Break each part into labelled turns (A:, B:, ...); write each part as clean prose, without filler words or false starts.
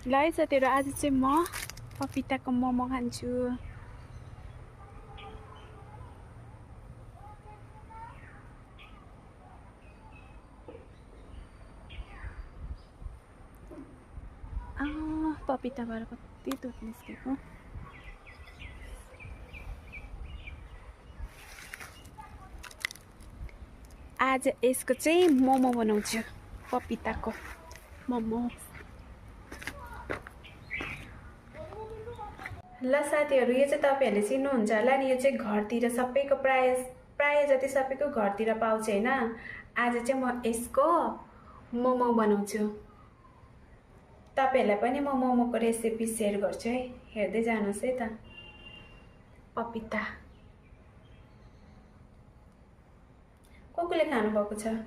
A: ल है साथीहरू, आज चाहिँ म पपिताको मोमो खान्छु। पपिताबाट कति दुध निस्केको। आज यसको चाहिँ मोमो बनाउँछु, पपिताको मोमो। ल साथीहरू, यो चाहिँ तपाईँहरूले चिन्नुहुन्छ होला नि, यो चाहिँ घरतिर सबैको प्राय जति सबैको घरतिर पाउँछ हैन। आज चाहिँ म यसको मोमो बनाउँछु। तपाईहरुलाई पनि म मोमोको रेसिपी शेयर गर्छु है, हेर्दै जानुहोस् है त। पपिता कोले खानु भएको छ?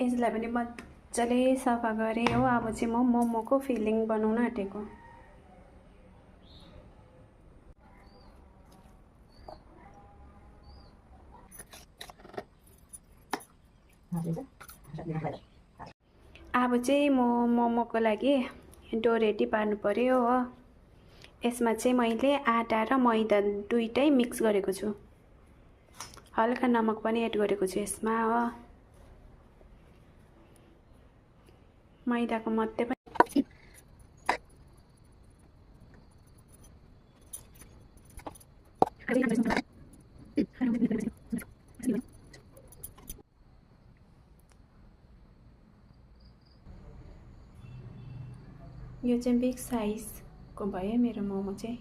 A: यसलाई पनि मजाले सफा गरे हो। अब चाहिँ म मोमोको फिलिङ बनाउन आँटेको। अब चाहिँ म मोमोको लागि डो रेडी पार्नु पर्यो हो। यसमा चाहिँ मैले आटा र मैदा दुईटै मिक्स गरेको छु। हल्का नमक पनि एड गरेको छु यसमा हो। मैदाको मात्रै पनि यो चाहिँ बिग साइजको भयो मेरो मोमो चाहिँ।